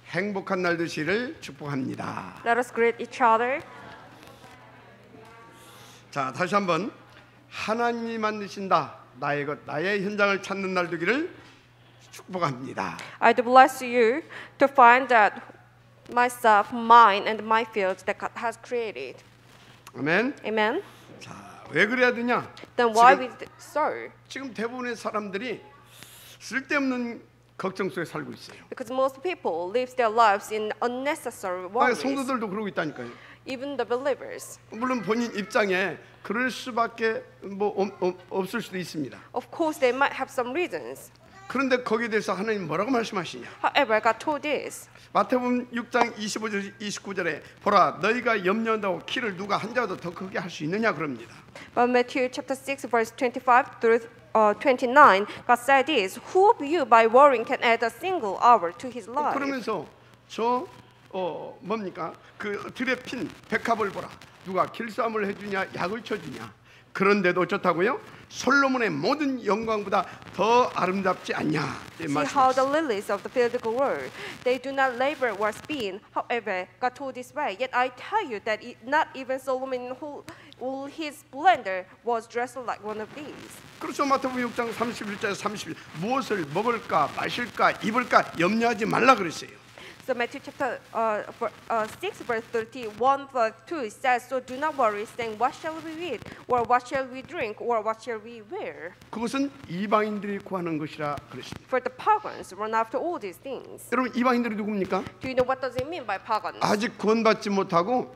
행복한 날 되시기를 축복합니다. Let us greet each other. 자, 다시 한번 하나님이 만드신다. 나의 것, 나의 현장을 찾는 날 되기를 축복합니다. I do bless you to find that myself, mine, and my fields that God has created. 아멘. Amen. 자, 왜 그래야 되냐? Then why we so? 지금 대부분의 사람들이 쓸데없는 걱정 속에 살고 있어요. Because most people live their lives in unnecessary 아, worries. 성도들도 그러고 있다니까요. Even the believers. 물론 본인 입장에 그럴 수밖에 없을 수도 있습니다. Of course, they might have some reasons. 그런데 거기에 대해서 하나님 뭐라고 말씀하시냐? However, God told this. 마태복음 6장 25절 29절에 보라 너희가 염려한다고 키를 누가 한 자라도 더 크게 할 수 있느냐 그럽니다. But Matthew chapter 6 verse 25 through 29, God said this: Who of you by worrying can add a single hour to his life? 그러면서 저 뭡니까? 그 들에 핀 백합을 보라. 누가 길쌈을 해주냐 약을 쳐주냐. 그런데도 어쩌다고요? 솔로몬의 모든 영광보다 더 아름답지 않냐. See how the lilies of the field grow. They do not labor or spin. However, God told this way. Yet I tell you that not even Solomon in all his splendor was dressed like one of these. 그렇죠. 마태복음 6장 31절 30절 무엇을 먹을까 마실까 입을까 염려하지 말라 그랬어요. So Matthew chapter 6 verse 31 verse 2 says, So do not worry, saying, What shall we eat, or what shall we drink, or what shall we wear? 그것은 이방인들이 구하는 것이라 그랬습니다. For the pagans run after all these things. 여러분 이방인들이 누굽니까? Do you know what does it mean by pagans? 아직 구원받지 못하고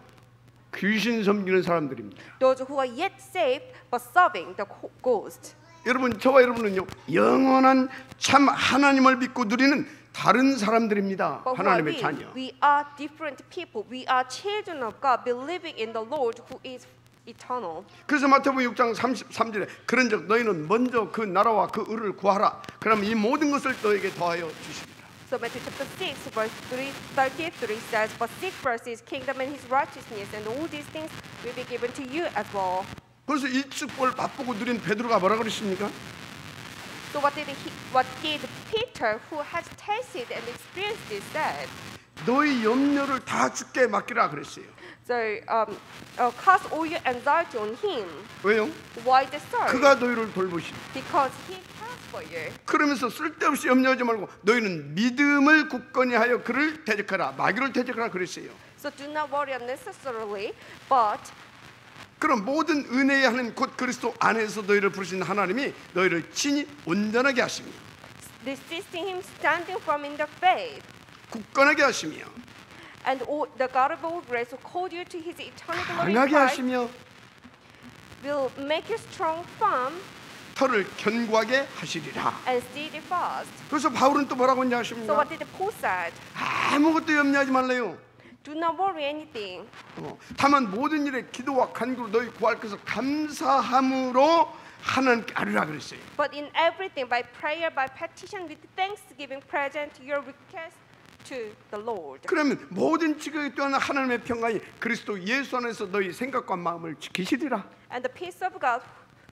귀신 섬기는 사람들입니다. Those who are yet saved but serving the ghost. 여러분 저와 여러분은요 영원한 참 하나님을 믿고 누리는 다른 사람들입니다. But 하나님의 자녀. we are different people. We are children of God, believing in the Lord who is eternal. 그래서 마태복음 6장 33절에 그런즉 너희는 먼저 그 나라와 그 의를 구하라. 그러면 이 모든 것을 너에게 더하여 주십니다. So Matthew chapter 6 verse 33 says, But seek first his kingdom and his righteousness, and all these things will be given to you as well. 그래서 이 축복을 맛보고 누린 베드로가 뭐라 그랬습니까? So what did Peter, who has tasted and experienced this, said? 너희 염려를 다 주께 맡기라 그랬어요. So cast all your anxiety on him. 왜요? Why the so? 그가 너희를 돌보시니. Because he cares for you. 그러면서 쓸데없이 염려하지 말고 너희는 믿음을 굳건히 하여 그를 대적하라. 마귀를 대적하라 그랬어요. So do not worry unnecessarily, but 그럼 모든 은혜의 하나님 곧 그리스도 안에서 너희를 부르신 하나님이 너희를 친히 온전하게 하시며 resisting him, standing firm in the faith, 굳건하게 하시며 and the God of all grace who called you to his eternal glory in 강하게 Christ 하시며 will make you strong, firm, 터를 견고하게 하시리라. and steadfast. 그래서 바울은 또 뭐라고 So 하십니까? what did Paul said? 아무것도 염려하지 말래요. Do not worry anything. 다만 모든 일에 기도와 간구로 너희 구할 것을 감사함으로 하나님께 아뢰라 그랬어요. But in everything, by prayer, by petition, with thanksgiving, present your request to the Lord. 그러면 모든 지극히 뛰어난 하나님의 평강이 그리스도 예수 안에서 너희 생각과 마음을 지키시리라. And the peace of God,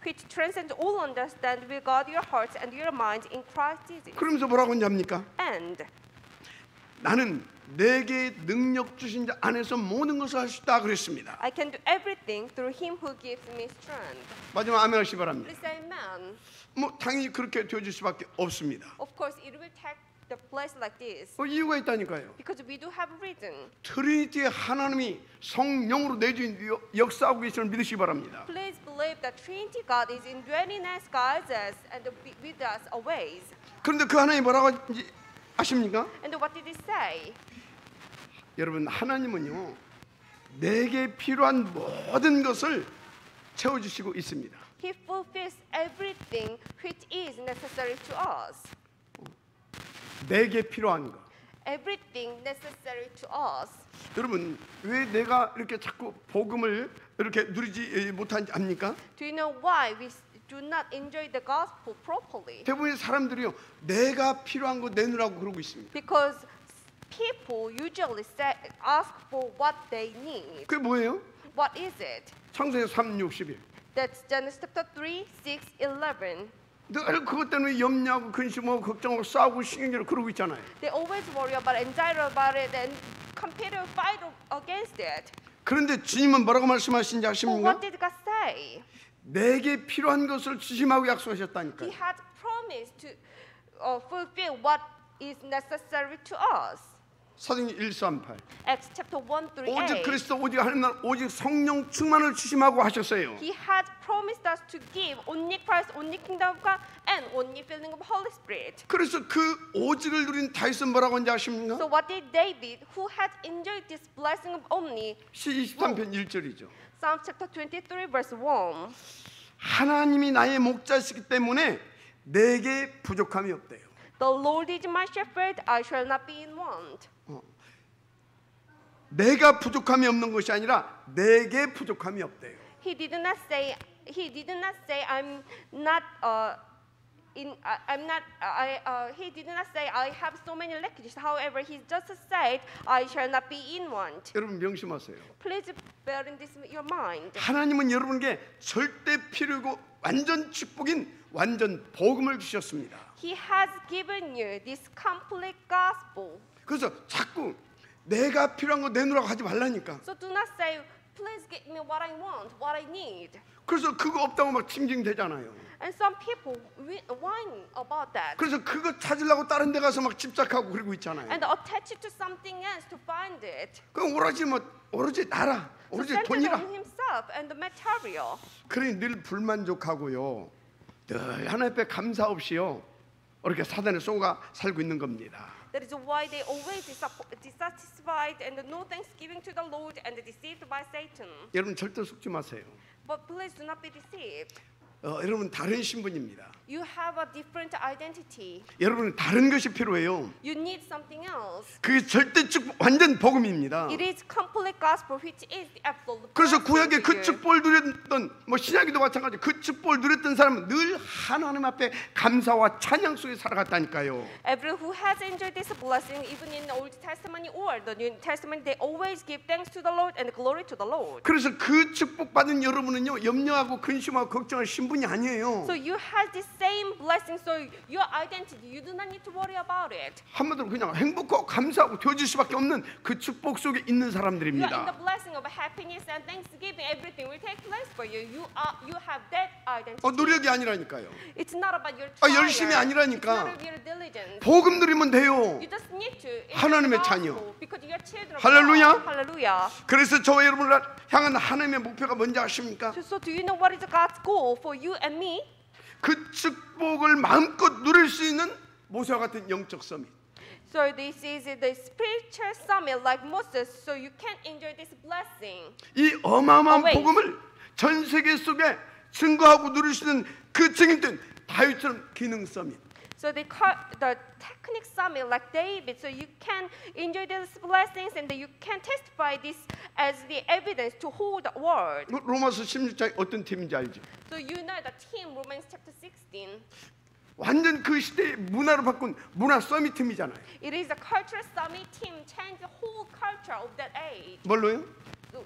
which transcends all understanding, will guard your hearts and your minds in Christ Jesus. 그러면서 뭐라고 하냐입니까? And 나는 내게 능력 주신 자 안에서 모든 것을 할 수 있다 그랬습니다. I can do everything through Him who gives me strength. 마지막 아멘 하시기 바랍니다. Please say amen. 뭐 당연히 그렇게 되어질 수밖에 없습니다. Of course, it will take the place like this 이유가 있다니까요. because we do have reason. 트리니티의 하나님이 성령으로 내주인 역사하고 계시는 믿으시기 바랍니다. Please believe that Trinity God is indwelling us, guides us, and with us always. 그런데 그 하나님이 뭐라고 하는지 아십니까? And what did He say? 여러분 하나님은요 내게 필요한 모든 것을 채워주시고 있습니다. He fulfills everything which is necessary to us. 내게 필요한 거. Everything necessary to us. 여러분 왜 내가 이렇게 자꾸 복음을 이렇게 누리지 못한지 압니까? Do you know why we do not enjoy the gospel properly? 대부분의 사람들이요 내가 필요한 거 내놓으라고 그러고 있습니다. Because people usually ask for what they need. 그게 뭐예요? What is it? 창세기 3:61. That's Genesis chapter 3, 6, 11. 늘 그것 때문에 염려하고 근심하고 걱정하고 싸우고 신경질을 그러고 있잖아요. They always worry about anxiety about it and compete or fight against it. 그런데 주님은 뭐라고 말씀하신지 But 아십니까? what did God say? 내게 필요한 것을 주심하고 He 약속하셨다니까요. had promised to fulfill what is necessary to us. 사도행전 1:38. Acts chapter 1 through 오직 8. 그리스도 오직 하나님 나라 오직 성령 충만을 주심하고 하셨어요. He had promised us to give only Christ, only kingdom of God, and only filling of Holy Spirit. 그래서 그 오직을 누린 다윗은 뭐라고 하는지 아십니까? So what did David, who had enjoyed this blessing of only, 시 23편 1절이죠. Psalm chapter 23 verse 1. 하나님이 나의 목자시기 때문에 내게 부족함이 없대요. The Lord is my shepherd, I shall not be in want. 내가 부족함이 없는 것이 아니라 내게 부족함이 없대요. He did not say I'm not he did not say I have so many lackages. However, he just said I shall not be in want. 여러분 명심하세요. Please bear in this your mind. 하나님은 여러분에게 절대 필요고 완전 축복인 완전 복음을 주셨습니다. He has given you this complete gospel. 그래서 자꾸 내가 필요한 거 내놓으라고 하지 말라니까. So do not say, please give me what I want, what I need. 그래서 그거 없다고 막 징징대잖아요. And some people whine about that. 그래서 그거 찾으려고 다른 데 가서 막 집착하고 그러고 있잖아요. And attach it to something else to find it. 그럼 오로지 나라, So 오로지 centered 돈이라. on himself and the material. 그러니 늘 불만족하고요. 늘 하나님 앞에 감사 없이요. 이렇게 사단에 쏘가 살고 있는 겁니다. That is why they always dissatisfied and no thanksgiving to the Lord and deceived by Satan. 여러분 절대 속지 마세요. But please do not be deceived. 여러분 다른 신분입니다. You have a different identity. 여러분은 다른 것이 필요해요. You need something else. 그게 절대 축복, 완전 복음입니다. It is complete gospel, which is the absolute. 그래서 구약에 blessing to 그 you. 축복을 누렸던 뭐 신약에도 마찬가지. 그 축복을 누렸던 사람은 늘 하나님 앞에 감사와 찬양 속에 살아갔다니까요. Everyone who has enjoyed this blessing, even in the Old Testament or the New Testament, they always give thanks to the Lord and glory to the Lord. 그래서 그 축복 받은 여러분은요 염려하고 근심하고 걱정할 신분이 아니에요. So you have the same blessing. So your identity, you do not need to worry about it. 한마디로 그냥 행복하고 감사하고 되어질 수밖에 없는 그 축복 속에 있는 You are in the 사람들입니다. blessing of happiness and thanksgiving. Everything will take place for you. You have that identity. 노력이 아니라니까요. It's not about your 아, trial. 열심히 아니라니까. It's not about your diligence. 복음 누리면 돼요. You just need to. 하나님의 It's 자녀. gospel because you are children of 할렐루야. God. Hallelujah. 그래서 저와 여러분을 향한 하나님의 목표가 뭔지 아십니까? So do you know what is God's goal for you and me? 그 축복을 마음껏 누릴 수 있는 모세와 같은 영적 서밋. So this is the spiritual summit like Moses, so you can enjoy this blessing. 이 어마어마한 Wait. 복음을 전 세계 속에 증거하고 누릴 수 있는 그 증인된 다윗처럼 기능 서밋. So the technique summit like David, so you can enjoy these blessings and you can testify this as the evidence to hold the word. 로마서 16장에 어떤 팀인지 알죠? So you know the team Romans chapter 16. 완전 그 시대의 문화를 바꾼 문화 서밋 팀이잖아요. It is a cultural summit team change the whole culture of that age. 뭘로요?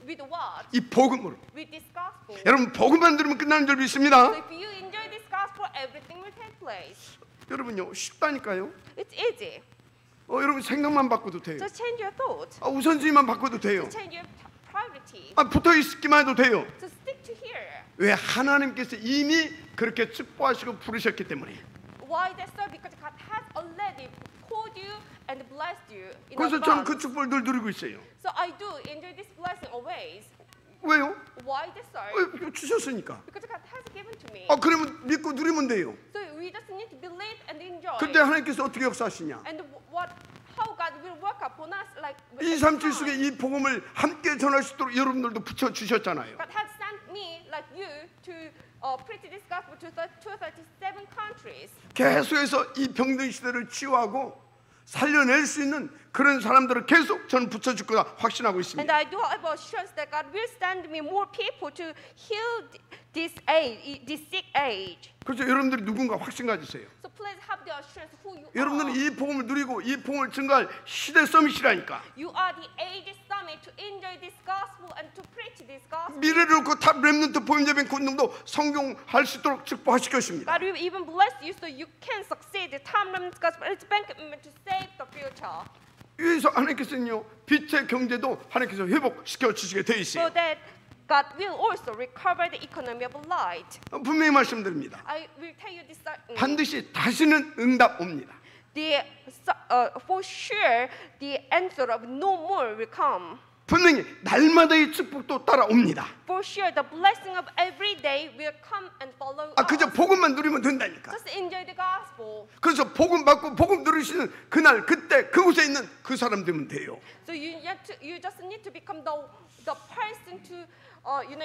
With what? 이 복음으로. With this gospel. 여러분 복음만 들으면 끝나는 줄 So 믿습니다. if you enjoy this gospel, everything will take place. 여러분요 쉽다니까요. It's easy. 여러분 생각만 바꿔도 돼요. Just change your thought. 우선순위만 바꿔도 돼요. Change your priority. 붙어 있기만 해도 돼요. So stick to here. 왜 하나님께서 이미 그렇게 축복하시고 부르셨기 때문에. Why that's so? Because God has already called you and blessed you in 그래서 저는 advance. 그 축복을 늘 누리고 있어요. So I do enjoy this blessing always. 왜요? Why that's so? 주셨으니까. Because God has given to me. 그러면 믿고 누리면 돼요. So we just need to believe and enjoy. 근데 하나님께서 어떻게 역사하시냐? And how God will work upon us like. 237 속에 이 복음을 함께 전할 수 있도록 여러분들도 붙여 주셨잖아요. God has sent me like you to preach this gospel to 237 countries. 계속해서 이 병든 시대를 치유하고 살려낼 수 있는 그런 사람들을 계속 저는 붙여줄 거다 확신하고 And 있습니다. I do have assurance that God will send me more people to heal this age, this sick age. 그래서 여러분들이 누군가 확신 가지세요. So please have the assurance who you 여러분들은 are. 이 복음을 누리고 이 복음을 증거할 시대 서밋이라니까. You are the age summit to enjoy this gospel and to preach this gospel. 미래를 놓고 탑 렘넌트 보임예배 운동도 성공할 수 있도록 축복하실 것입니다. God will even bless you so you can succeed. The time remnant gospel is meant to save the future. 위에서 하나님께서는요 빛의 경제도 하나님께서 회복시켜 주시게 돼 있어요. So that God will also recover the economy of light. 분명히 말씀드립니다. I will tell you this. 반드시 다시는 응답 옵니다. For sure, the answer of no more will come. 분명히 날마다의 축복도 따라옵니다. For sure, the blessing of every day will come and follow 그저 us. 복음만 누리면 된다니까. Just enjoy the gospel. 그래서 복음 받고 복음 누리시는 그날 그때 그곳에 있는 그 사람 되면 돼요. So you just need to become the person to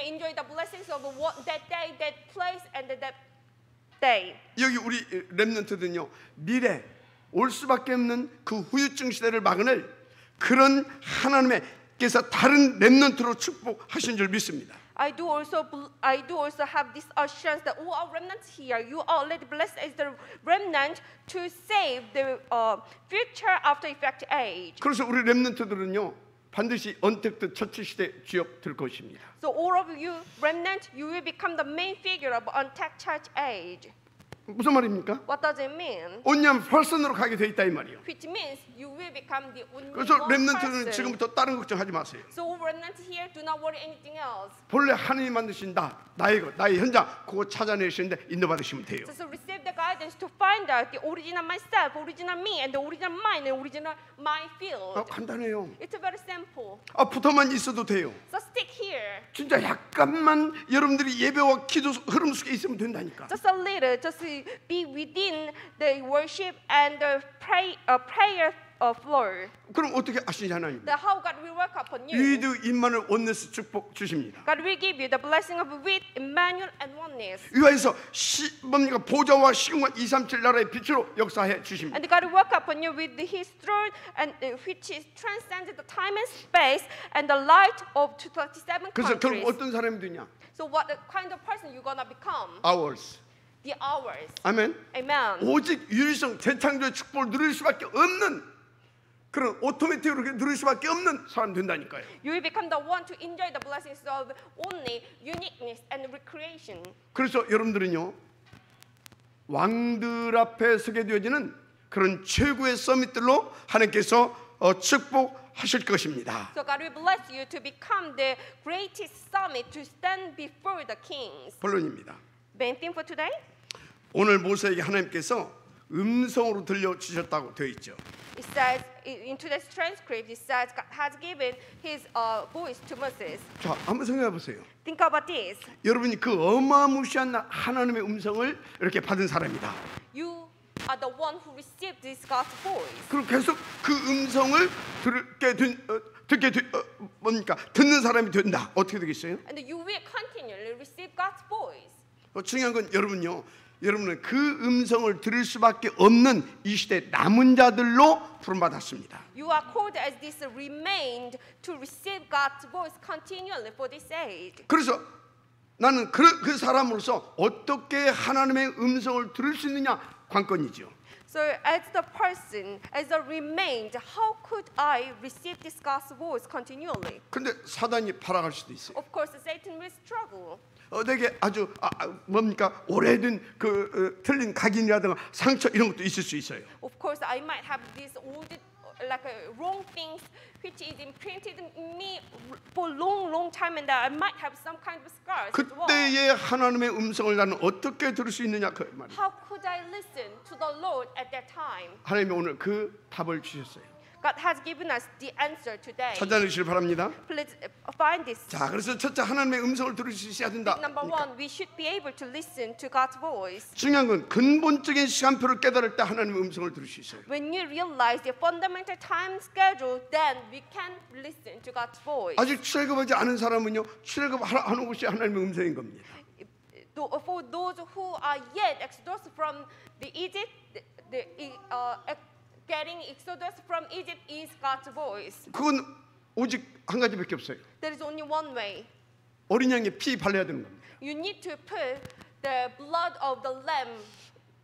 enjoy the blessings of that day, that place, and that day. 여기 우리 렘넌트들은요 미래 올 수밖에 없는 그 후유증 시대를 막을 그런 하나님께서 다른 렘넌트로 축복하신 줄 믿습니다. I do also have this assurance that all our remnants here, you are already blessed as the remnant to save the future after effect age. 그래서 우리 렘넌트들은요 반드시 언택트 처치 시대 주역 될 것입니다. So all of you remnant, you will become the main figure of untapped church age. 무슨 말입니까? What does it mean? 온유한 퍼슨으로 가게 돼 있다 이 말이에요. Which means you will become the only 그래서 one 렘넌트는 person. 지금부터 다른 걱정하지 마세요. So all remnants here, do not worry anything else. 본래 하나님 만드신 나의 현장 그거 찾아내시는데 인도받으시면 돼요. Just receive the guidance to find out the original myself, original me, and the original mind, and original my field. 간단해요. It's very simple. 붙어만 있어도 돼요. So stick here. 진짜 약간만 여러분들이 예배와 기도 흐름 속에 있으면 된다니까. Just a little, just be within the worship and the prayer flow. 그럼 어떻게 아시냐 하나님? That how God will work upon you. 위드 임마누엘 원네스 축복 주십니다. God will give you the blessing of with Emmanuel and oneness. 위하여서 뭡니까 보좌와 시공간 237 나라의 빛으로 역사해 주십니다. And God will work upon you with His throne, and which is transcends the time and space, and the light of 237 그래서 결국 countries. 어떤 사람이 되냐? So what kind of person you gonna become? Ours. The hours. 아멘. Amen. 오직 유일성 재창조의 축복을 누릴 수밖에 없는 그런 오토매틱으로 누릴 수밖에 없는 사람 된다니까요. You will become the one to enjoy the blessings of only uniqueness and recreation. 그래서 여러분들은요 왕들 앞에 서게 되어지는 그런 최고의 서밋들로 하나님께서 축복하실 것입니다. So God will bless you to become the greatest summit to stand before the kings. 본론입니다. Main theme for today? 오늘 모세에게 하나님께서 음성으로 들려주셨다고 되어 있죠. It says in today's transcript, it says God has given His voice to Moses. 자, 한번 생각해 보세요. Think about this. 여러분이 그 어마무시한 하나님의 음성을 이렇게 받은 사람이다. You are the one who received this God's voice. 그리고 계속 그 음성을 듣는 사람이 된다. 어떻게 되겠어요? And you will continually receive God's voice. 중요한 건 여러분요. 여러분은 그 음성을 들을 수밖에 없는 이 시대 남은 자들로 부름받았습니다. You are called as this remained to receive God's voice continually for this age. 그래서 나는 그 사람으로서 어떻게 하나님의 음성을 들을 수 있느냐 관건이죠. So as the person, as the remained, how could I receive this God's voice continually? 근데 사단이 팔아갈 수도 있어요. Of course, Satan will struggle. 내게 아주 뭡니까 오래된 그 틀린 각인이라든가 상처 이런 것도 있을 수 있어요. Of course, I might have these old, like wrong things which is imprinted in me for long time, and that I might have some kind of scars as well. 그때의 하나님의 음성을 나는 어떻게 들을 수 있느냐 그 말이에요. How could I listen to the Lord at that time? 하나님이 오늘 그 답을 주셨어요. God has given us the answer today. 찾아내시길 바랍니다. Please find this. 자, 그래서 첫째 하나님의 음성을 들을 수 있어야 된다. Number one, we should be able to listen to God's voice. 중요한 건 근본적인 시간표를 깨달을 때 하나님의 음성을 들을 수 있어요. When you realize the fundamental time schedule, then we can listen to God's voice. 아직 출애굽하지 않은 사람은요, 출애굽하는 곳이 하나님의 음성인 겁니다. For those who are yet exodus from the Egypt, getting exodus from Egypt is God's voice. 그건 오직 한 가지밖에 없어요. There is only one way. 어린 양의 피 발라야 되는 겁니다. You need to put the blood of the lamb.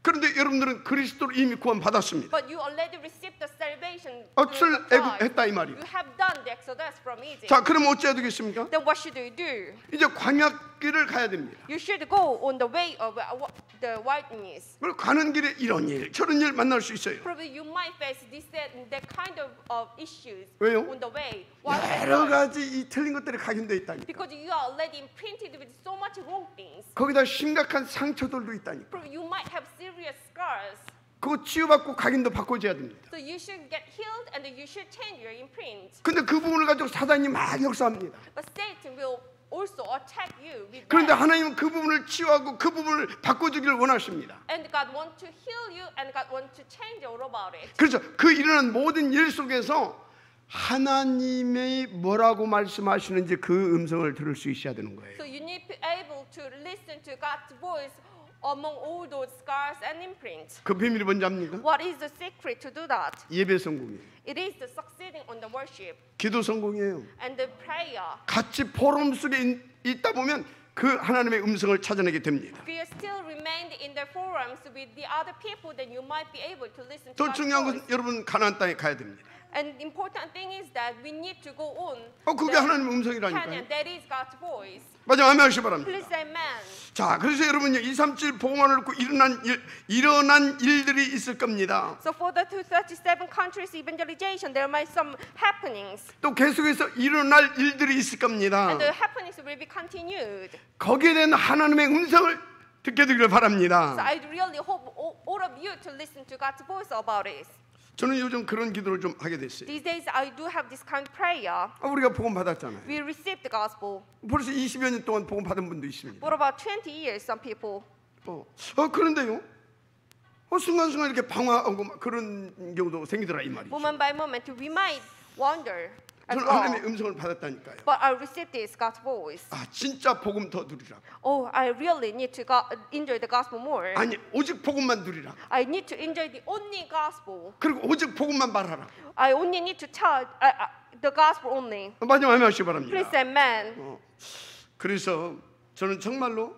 그런데 여러분들은 그리스도를 이미 구원 받았습니다. But you already received the salvation 엇을 through the Christ. 애굽했다 이 말이에요. You have done the exodus from Egypt. 자, 그럼 어찌해야 되겠습니까? Then what should you do? 이제 광야길을 가야 됩니다. You should go on the way of the wilderness. 그리고 가는 길에 이런 일, 저런 일 만날 수 있어요. Probably you might face that kind of issues 왜요? on the way. Why? 여러 가지 이 틀린 것들이 각인돼 있다니까. Because you are already imprinted with so much wrong things. 거기다 심각한 상처들도 있다니까. Probably you might have serious scars. 그거 치유받고 각인도 바꿔줘야 됩니다. So you should get healed and you should change your imprint. 근데 그 부분을 가지고 사단이 막 역사합니다. But Satan will also attack you with 그런데 that. 하나님은 그 부분을 치유하고 그 부분을 바꿔주기를 원하십니다. And God wants to heal you and God wants to change all about it. 그래서 그 일어난 모든 일 속에서 하나님이 뭐라고 말씀하시는지 그 음성을 들을 수 있어야 되는 거예요. So you need to be able to listen to God's voice among all those scars and imprints. 그 비밀이 뭔지 압니까? What is the secret to do that? 예배 성공이에요. It is the succeeding on the worship 기도 성공이에요. and the prayer. 같이 포럼 속에 있다 보면 그 하나님의 음성을 찾아내게 됩니다. If you still remained in the forums with the other people, then you might be able to listen to 더 God's 중요한 voice. 것은 여러분 가나안 땅에 가야 됩니다. And important thing is that we need to go on. 그게 the 하나님의 음성이라니까요. Canaan. That is God's voice. 맞아, 아멘 하시기 바랍니다. Please say amen. 자, 그래서 여러분요 237 복음을 놓고 일어난 일들이 있을 겁니다. So for the 237 countries evangelization, there might some happenings, 또 계속해서 일어날 일들이 있을 겁니다. and the happenings will be continued. 거기에 대한 하나님의 음성을 듣게 되기를 So 바랍니다. I really hope all of you to listen to God's voice about it. 저는 요즘 그런 기도를 좀 하게 됐어요. These days, I do have this kind of prayer. 우리가 복음 받았잖아요. We received the gospel. 벌써 20여 년 동안 복음 받은 분도 있습니다. For about 20 years, some people. 그런데요. 순간순간 이렇게 방황하고 막 그런 경우도 생기더라 이 말이죠. Moment by moment, we might wonder as 저는 하나님의 well. 음성을 받았다니까요. But I received this God's voice. 진짜 복음 더 누리라고. Oh, I really need to enjoy the gospel more. 아니, 오직 복음만 누리라고. I need to enjoy the only gospel. 그리고 오직 복음만 말하라고. I only need to tell the gospel only. 마지막에 하시기 바랍니다. Please say amen. 그래서 저는 정말로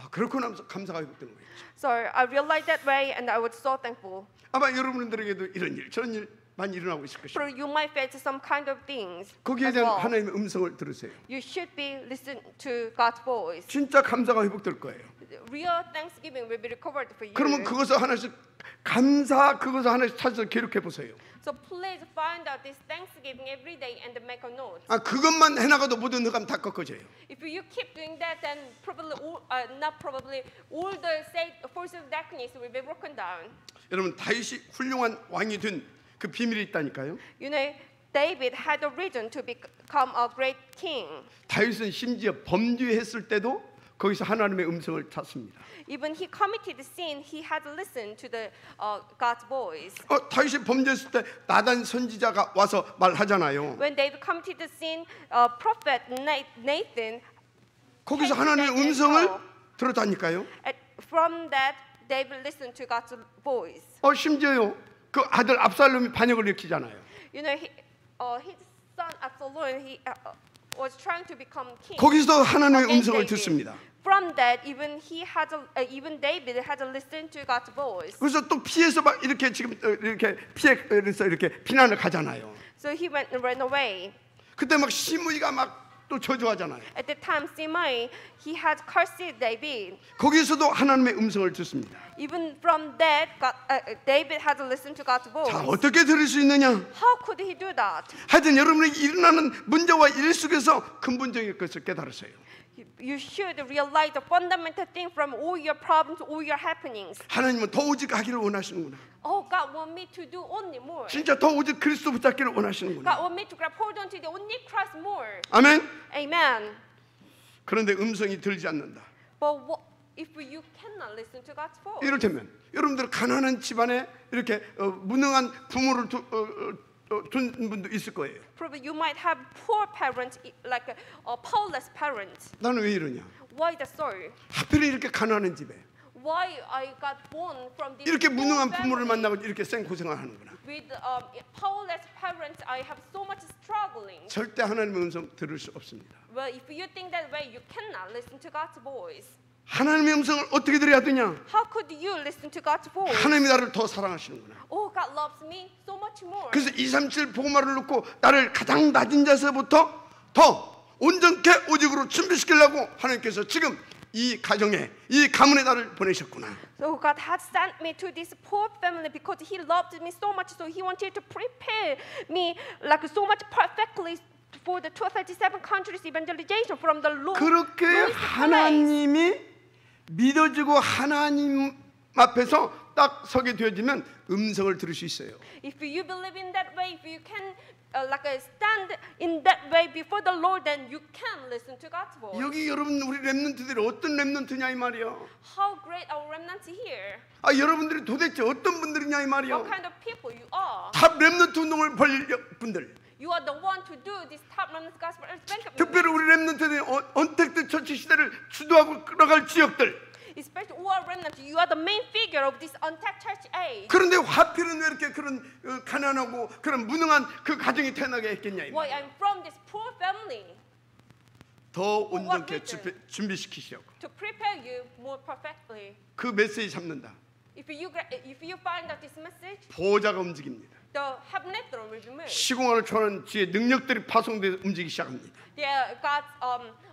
그렇고 나서 감사가 회복되는 거예요. So I realized that way, and I was so thankful. 아마 여러분들에게도 이런 일, 저런 일 많이 일어나고 있을 것입니다. So you might face some kind of things 거기에 as 대한 well. 하나님의 음성을 들으세요. You should be listen to God's voice. 진짜 감사가 회복될 거예요. Real thanksgiving will be recovered for you. 그러면 그것을 하나씩 감사 그것을 하나씩 찾아서 기록해 보세요. So please find out this thanksgiving every day and make a note. 그것만 해나가도 모든 흑암 다 꺾어져요. If you keep doing that, then probably all the forces of darkness will be broken down. 여러분 다윗이 훌륭한 왕이 된 그 비밀이 있다니까요. You know, David had a reason to become a great king. 다윗은 심지어 범죄했을 때도 거기서 하나님의 음성을 찾습니다. Even he committed sin, he had listened to the God's voice. 다윗이 범죄했을 때 나단 선지자가 와서 말하잖아요. When David committed the sin, prophet Nathan 거기서 came to 하나님의 David as 음성을 well. 들었다니까요. From that, David listened to God's voice. 심지어요 그 아들 압살롬이 반역을 일으키잖아요. You know, his son Absalom, he was trying to become king. 거기서 하나님의 against 음성을 David. 듣습니다. From that, even David had to listen to God's voice. 그래서 또 피해서 막 이렇게 지금 이렇게 피해서 이렇게 피난을 가잖아요. So he ran away. 그때 막 시므이가 막 또 저주하잖아요. At the time, Simei, he had cursed David. 거기서도 하나님의 음성을 듣습니다. Even from that, David had to listen to God's voice. 자, 어떻게 들을 수 있느냐? How could he do that? 하여튼 여러분에게 일어나는 문제와 일 속에서 근본적인 것을 깨달으세요. You should realize the fundamental thing from all your problems, all your happenings. 하나님은 더 오직 하기를 원하시는구나. Oh, God want me to do only more. 진짜 더 오직 그리스도 붙잡기를 원하시는구나. God want me to grab hold onto the only Christ more. 아멘. Amen. 그런데 음성이 들지 않는다. But if you cannot listen to God's voice? 이를테면 여러분들 가난한 집안에 이렇게 무능한 부모를 둔 분도 있을 거예요. Probably you might have poor parents, like powerless parents. 나는 왜 이러냐? Why the so? 하필 이렇게 가난한 집에 Why I got born from this 이렇게 poor 무능한 부모를 family? 만나고 이렇게 생고생을 하는구나. With powerless parents, I have so much struggling. 절대 하나님의 음성 들을 수 없습니다. Well, if you think that way, you cannot listen to God's voice. 하나님의 음성을 어떻게 들어야 되냐? How could you listen to God's voice? 하나님이 나를 더 사랑하시는구나. Oh, God loves me so much more. 그래서 237 복음화를 놓고 나를 가장 낮은 자세부터 더 온전케 오직으로 준비시키려고 하나님께서 지금 이 가정에, 이 가문에 나를 보내셨구나. So God had sent me to this poor family because He loved me so much. So He wanted to prepare me like so much perfectly for the 237 countries evangelization from the 그렇게 lowest place. 하나님이 믿어지고 하나님 앞에서 딱 서게 되어지면 음성을 들을 수 있어요. If you believe in that way, if you can stand in that way before the Lord, then you can listen to God's voice. 여기 여러분 우리 렘넌트들이 어떤 렘넌트냐 이 말이야. How great our remnants here. 여러분들이 도대체 어떤 분들이냐 이 What 말이야. kind of people you are. 탑 렘넌트 운동을 벌일 분들. You are the one to do this top remnants gospel advancement. 특별히 우리 렘넌트들이 언택트 처치 시대를 주도하고 끌어갈 지역들. Especially who are remnants, you are the main figure of this untapped church age. 그런데 하필은 왜 이렇게 그런 가난하고 그런 무능한 그 가정이 태어나게 했겠냐 이 Why 말이야. I'm from this poor family 더 온전케 준비시키시려고. to prepare you more perfectly. 그 메시지 잡는다. If you find out this message, 보호자가 움직입니다. the heavenly throne will be moved. 시공간을 초월한 지의 능력들이 파송돼 움직이기 시작합니다. There, God's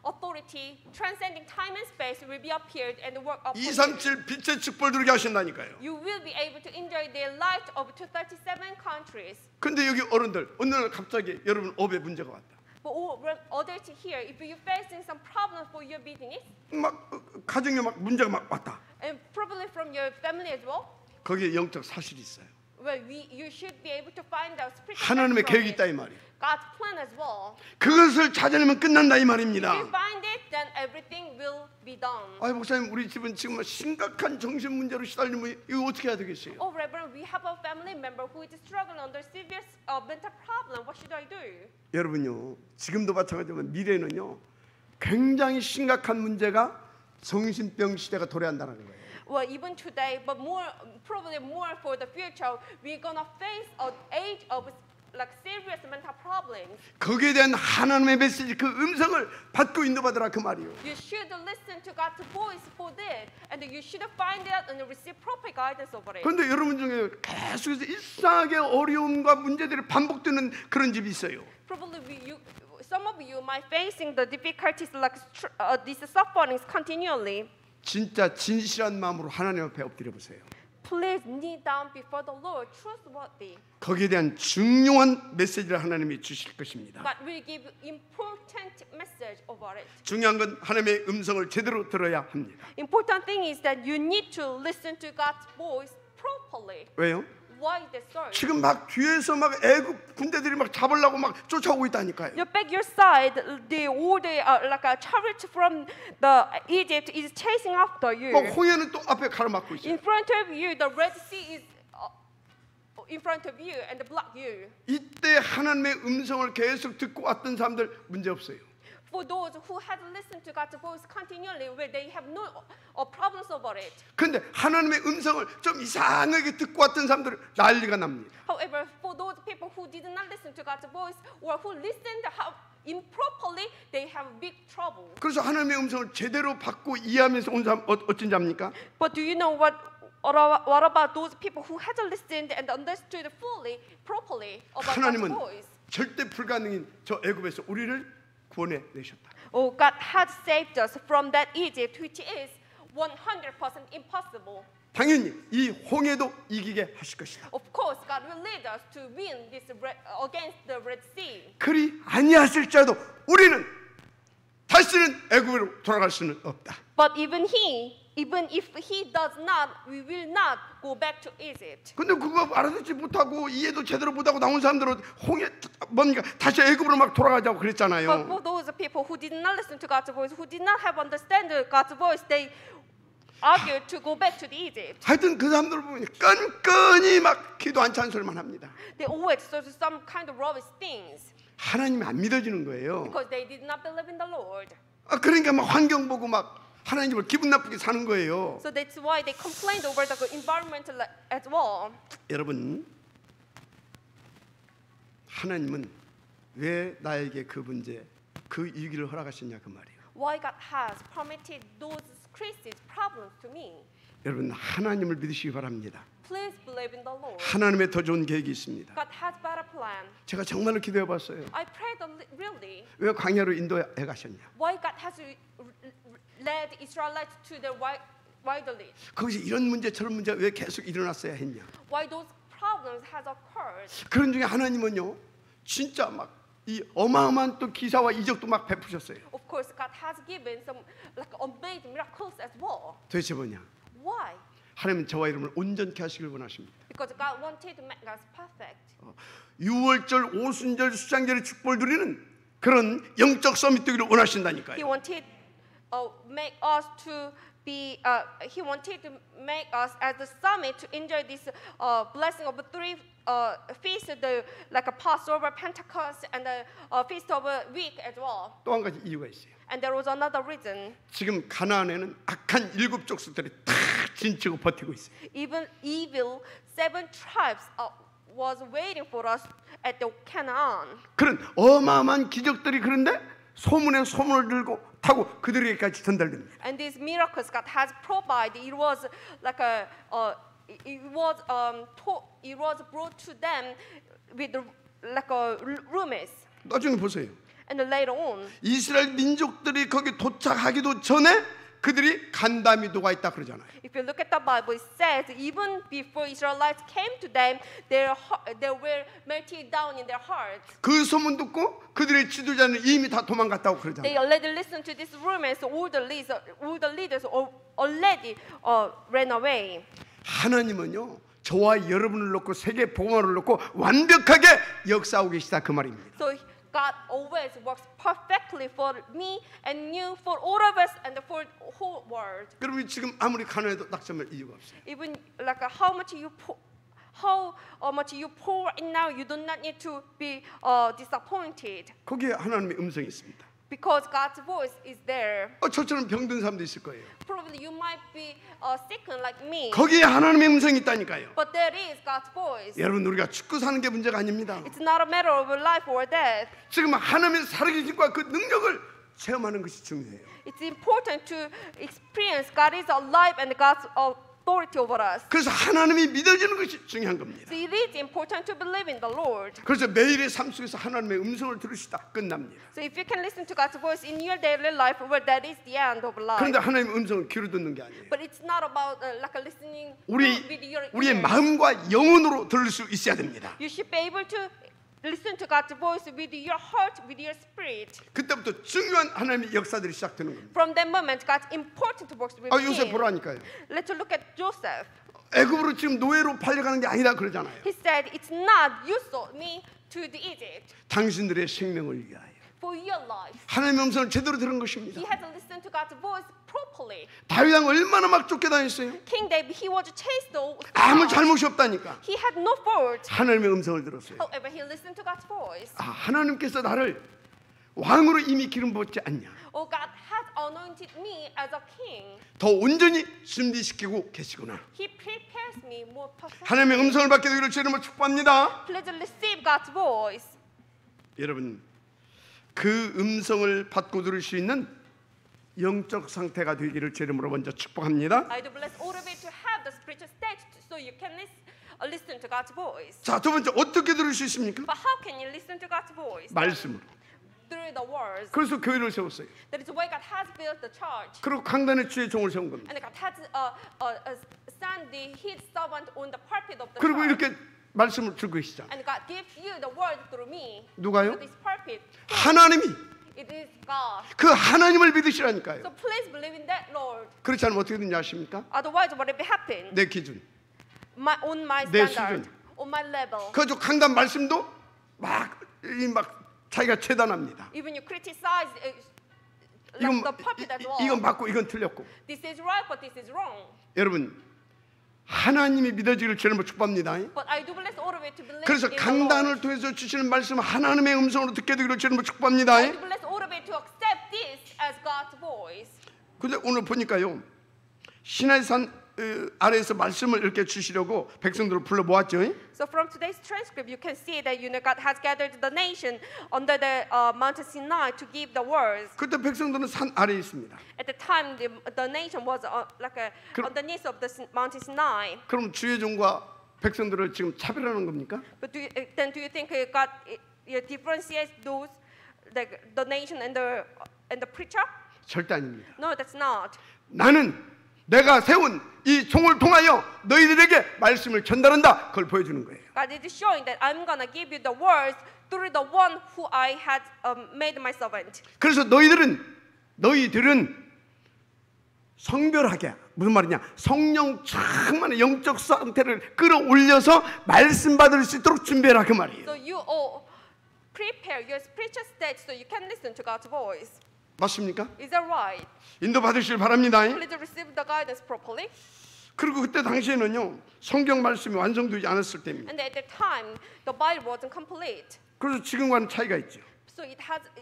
authority, transcending time and space, will be appeared and work up. 237 빛의 축복을 누리게 하신다니까요. You will be able to enjoy the light of 237 countries. 근데 여기 어른들 어느 날 갑자기 여러분 업에 문제가 왔다. But others here, if you're facing some problems for your business, 막 가정에 막 문제가 막 왔다. and probably from your family as well, 거기에 영적 사실이 있어요. well, you should be able to find out spiritual 하나님의 facts 계획이 from 있다 이 it. 말이에요. God's plan as well. 그것을 찾아내면 끝난다 이 If you 말입니다. find it, then everything will be done. 목사님 우리 집은 지금 심각한 정신 문제로 시달리면 이거 어떻게 해야 되겠어요? Oh, Reverend, we have a family member who is struggling under severe mental problem. What should I do? 여러분요 지금도 마찬가지지만 미래는요 굉장히 심각한 문제가 정신병 시대가 도래한다는 거예요. Well, even today, but probably more for the future, we're gonna face an age of like serious mental problems. 거기에 대한 하나님의 메시지 그 음성을 받고 인도받으라 그 말이에요. You should listen to God's voice for that, and you should find out and receive proper guidance over it. 그런데 여러분 중에 계속해서 일상의 어려움과 문제들이 반복되는 그런 집이 있어요. Probably some of you might facing the difficulties like these sufferings continually. 진짜 진실한 마음으로 하나님 앞에 엎드려 보세요. Please kneel down before the Lord, trustworthy. 거기에 대한 중요한 메시지를 하나님이 주실 것입니다. God will give important message over it. 중요한 건 하나님의 음성을 제대로 들어야 합니다. Important thing is that you need to listen to God's voice properly. 왜요? Why is that so? 지금 막 뒤에서 막 애국 군대들이 막 잡으려고 막 쫓아오고 있다니까요. You back your side, all the like a chariot from the Egypt is chasing after you. 막 홍해는 또 앞에 가로막고 있어요. In front of you, the Red Sea is in front of you and block you. 이때 하나님의 음성을 계속 듣고 왔던 사람들 문제 없어요. For those who had listened to God's voice continually, where they have no problems over it. 근데 하나님의 음성을 좀 이상하게 듣고 왔던 사람들 난리가 납니다. However, for those people who did not listen to God's voice or who listened improperly, they have big trouble. 그래서 하나님의 음성을 제대로 받고 이해하면서 온 사람 어쩐 자입니까? But do you know what about those people who had listened and understood fully, properly about God's 하나님은 voice? 절대 불가능인 저 애굽에서 우리를 구원해 내셨다. Oh, God had saved us from that Egypt, which is 100% impossible. 당연히 이 홍해도 이기게 하실 것이다. Of course, God will lead us to win this against the Red Sea. 그리 아니하실지라도 우리는 다시는 애굽으로 돌아갈 수는 없다. But even if He does not, we will not go back to Egypt. 근데 그거 알아듣지 못하고 이해도 제대로 못하고 나온 사람들은 홍해 뭔가 다시 애굽으로 막 돌아가자고 But 그랬잖아요. for those people who did not listen to God's voice, who did not have understand God's voice, they argued to go back to the Egypt. 하여튼 그 사람들 보면 끈끈이 막 기도 안 찬솔만 합니다. They always do some kind of rubbish things 하나님이 안 믿어지는 거예요. because they did not believe in the Lord. 그러니까 막 환경 보고 막 하나님을 기분 나쁘게 사는 거예요. So that's why they complained over the environment as well. 여러분, 하나님은 왜 나에게 그 문제, 그 위기를 허락하셨냐 그 말이에요. Why God has permitted those increases problems to me. 여러분 하나님을 믿으시기 바랍니다. Please believe in the Lord. 하나님의 더 좋은 계획이 있습니다. God has better plan. 제가 정말로 기도해 봤어요. I prayed really. 왜 광야로 인도해 가셨냐? Why God has led Israelites to the wilderness? 거기서 이런 문제 저런 문제가 왜 계속 일어났어야 했냐? Why those problems has occurred? 그런 중에 하나님은요, 진짜 막 이 어마어마한 또 기사와 이적도 막 베푸셨어요. Of course, God has given some like amazing miracles as well. 도대체 뭐냐? Why? 하나님은 저와 여러분을 온전케 하시길 원하십니다. Because God wanted to make us perfect. 유월절, 오순절, 수장절의 축복을 누리는 그런 영적 서밋 되기를 He 원하신다니까요. wanted make us to be. He wanted to make us as the summit to enjoy this blessing of three feasts, the like a Passover, Pentecost, and the feast of a week as well. 또 한 가지 이유가 있어요. And there was another reason. 지금 가나안에는 악한 7 족속들이 다 진치고 버티고 있어요. Even evil 7 tribes was waiting for us at the Canaan. 그런 어마어마한 기적들이 그런데 소문에 소문을 들고 타고 그들에게까지 전달됩니다. And these miracles God has provided. It was like it was brought to them with like rumors. 나중에 보세요. And then later on, 이스라엘 민족들이 거기 도착하기도 전에 그들이 간다미도가 있다 그러잖아요. if you look at the Bible, it says even before Israelites came to them, they were melted down in their hearts. 그 소문 듣고 그들의 지도자는 이미 다 도망갔다고 그러잖아요. They already listened to these rumors. All the leaders already ran away. 하나님은요, 저와 여러분을 놓고 세계 복음화를 놓고 완벽하게 역사하고 계시다 그 말입니다. So God always works perfectly for me and you, for all of us, and for the whole world. 그러면 지금 아무리 가난해도 낙점할 이유가 없어요. Even like how much you pour in now, you do not need to be disappointed 거기에 하나님의 음성이 있습니다. because God's voice is there. 저처럼 병든 사람도 있을 거예요. Probably you might be sick like me, 거기에 하나님의 음성이 있다니까요. but there is God's voice. 여러분 우리가 죽고 사는 게 문제가 아닙니다. It's not a matter of life or death. 지금 하나님의 살아계심과 그 능력을 체험하는 것이 중요해요. It's important to experience God is alive and God's authority over us. 그래서 하나님이 믿어지는 것이 중요한 겁니다. So it is important to believe in the Lord. 그래서 매일의 삶 속에서 하나님의 음성을 들으시다 끝납니다. So if you can listen to God's voice in your daily life, well, that is the end of life. 그런데 하나님의 음성을 귀로 듣는 게 아니에요. But it's not about like listening 우리 with your 우리의 ears. 마음과 영혼으로 들을 수 있어야 됩니다. You should be able to listen to God's voice with your heart, with your spirit. 그때부터 중요한 하나님의 역사들이 시작되는 겁니다. From that moment, God's important works will 요셉 begin. 보라니까요. Let's look at Joseph. 애굽으로 지금 노예로 팔려가는 게 아니라 그러잖아요. He said, "It's not you sold me to the Egypt 당신들의 생명을 위하여. for your life." 하나님의 음성을 제대로 들은 것입니다. He had to listen to God's voice properly. 다윗 왕 얼마나 막 쫓겨다녔어요. King David, he was chased out. 아무 잘못이 없다니까. He had no fault. 하나님의 음성을 들었어요. However, he listened to God's voice. 하나님께서 나를 왕으로 이미 기름 부었지 않냐. Oh, God has anointed me as a king. 더 온전히 준비시키고 계시구나. He prepares me more perfectly. 하나님의 음성을 받게 되기를 주님을 축복합니다. Please receive God's voice. 여러분, 그 음성을 받고 들을 수 있는 영적 상태가 되기를 주님으로 먼저 축복합니다. I do bless all of you to have the spiritual state so you can listen to God's voice. 자, 두 번째 어떻게 들을 수 있습니까? But how can you listen to God's voice? 말씀으로. Through the words. 그래서 교회를 세웠어요. That is why God has built the church. 그리고 강단의 주의 종을 세운 겁니다. And God has sent his servant on the pulpit of the 그리고 church. 이렇게 말씀을 주고 계시잖아요. And God gives you the word through me. 누가요? Through this pulpit. 하나님이 It is God. 그 하나님을 믿으시라니까요. So please believe in that Lord. 그렇지 않으면 어떻게 되는지 아십니까? Otherwise, what will happen? 내 기준. On my 내 standard, 수준. on my level. 그저 강단 말씀도 막 자기가 재단합니다. Even you criticize 이건, like the pulpit as well. 이건 맞고 이건 틀렸고. This is right, but this is wrong. 여러분, 하나님이 믿어지기를 주님을 축복합니다. But I do bless all of you to believe 그래서 in the 강단을 Lord. 통해서 주시는 말씀 하나님의 음성으로 듣게 되기를 주님을 축복합니다. I do bless all of you to accept this as God's voice. 근데 오늘 보니까요, 시내산 아래에서 말씀을 이렇게 주시려고 백성들을 불러 모았죠. So from today's transcript, you can see that God has gathered the nation under the mountain Sinai to give the words. 그때 백성들은 산 아래에 있습니다. At the time, the nation was underneath of the mountain Sinai. 그럼 주의 종과 백성들을 지금 차별하는 겁니까? But then do you think God differentiates those, the nation and the preacher? 절대 아닙니다. No, that's not. 나는 내가 세운 이 종을 통하여 너희들에게 말씀을 전달한다. 그걸 보여주는 거예요. God is showing that I'm gonna give you the words through the one who I had made my servant. 그래서 너희들은 성별하게 무슨 말이냐? 성령 충만의 영적 상태를 끌어올려서 말씀 받을 수 있도록 준비해라 그 말이에요. So you all prepare your spiritual state so you can listen to God's voice. 맞습니까? Is that right? 인도 받으시길 바랍니다. Please receive the guidance properly. 그리고 그때 당시에는요 성경 말씀이 완성되지 않았을 때입니다. And at that time, the Bible wasn't complete. 그래서 지금과는 차이가 있죠. So it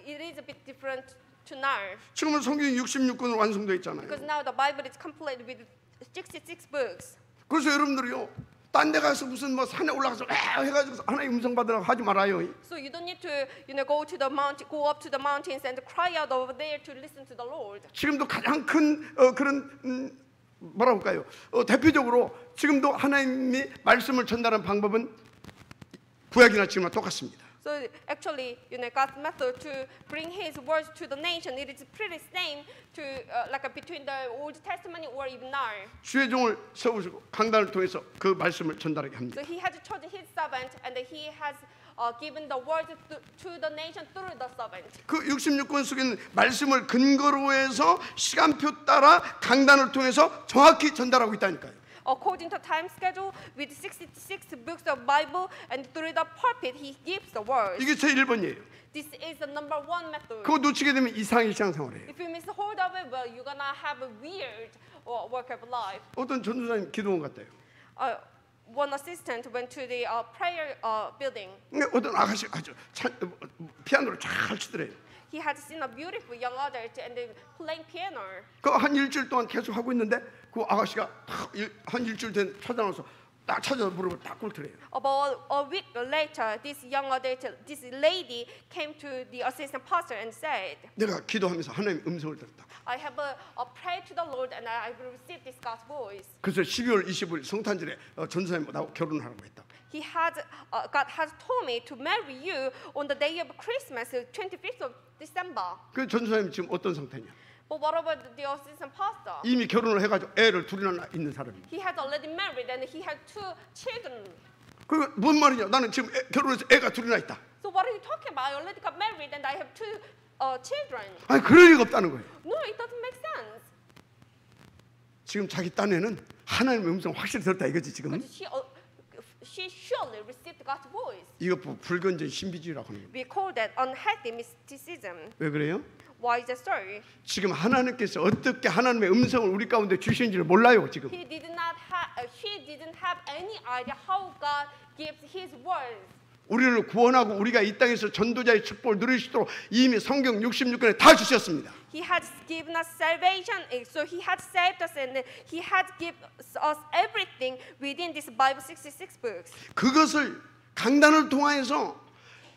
is a bit different to now. 지금은 성경이 66권으로 완성되어 있잖아요. Because now the Bible is complete with 66 books. 그래서 여러분들이요 딴 데 가서 무슨 뭐 산에 올라가서 해가지고 하나님 음성 받으라고 하지 말아요. So you don't need to go to the mountain, go up to the mountains and cry out over there to listen to the Lord. 지금도 가장 큰 그런 뭐라 할까요? 대표적으로 지금도 하나님이 말씀을 전달하는 방법은 구약이나 지금과 똑같습니다. So actually, God's method to bring His words to the nation, it is pretty same to between the Old Testament or even now. 주의 종을 세우시고 강단을 통해서 그 말씀을 전달하게 합니다. So He has chosen His servant, and He has given the words to the nation through the servant. 그 66권 속에는 말씀을 근거로 해서 시간표 따라 강단을 통해서 정확히 전달하고 있다니까요. According to time schedule, with 66 books of Bible, and through the pulpit, He gives the words. 이게 제 1번이에요. This is the number one method. 그거 놓치게 되면 이상의 신앙생활이에요. If you miss hold of it, well, you're gonna have a weird work of life. 어떤 전도사님 기도원 같아요. One assistant went to the prayer building. 어떤 아가씨 아주 피아노를 잘 치더래요. He had seen a beautiful young adult and playing piano. 그 한 일주일 동안 계속 하고 있는데 그 아가씨가 한 일주일 된 찾아와서 딱 찾아서 무릎을 딱 꿇더래요. About a week later, this young adult, this lady came to the assistant pastor and said, 내가 기도하면서 하나님의 음성을 들었다. I have prayed to the Lord and I will receive this God's voice. 그래서 12월 25일 성탄절에 전도사님 나하고 결혼하라고 했다. God has told me to marry you on the day of Christmas, 25th of December. 그 전도사님 지금 어떤 상태냐? But what about the assistant pastor? 이미 결혼을 해가지고 애를 둘이나 있는 사람입니다. He had already married and he had 2 children. 그 뭔 말이냐? 나는 지금 결혼해서 애가 둘이나 있다. So what are you talking about? I already got married and I have 2 children. 아니 그럴 리가 없다는 거예요. No, it doesn't make sense. 지금 자기 딴에는 하나님의 음성 확실히 들었다 이거지 지금. But she surely received God's voice. 이거 불건전 신비주의라고 하는 거예요. We call that unhealthy mysticism. 왜 그래요? Why is that so? 지금 하나님께서 어떻게 하나님의 음성을 우리 가운데 주시는지를 몰라요 지금. She didn't have any idea how God gives His words. 우리를 구원하고 우리가 이 땅에서 전도자의 축복을 누릴 수 있도록 이미 성경 66권에 다 주셨습니다. He had given us salvation, so He had saved us, and He had given us everything within this Bible 66 books. 그것을 강단을 통해서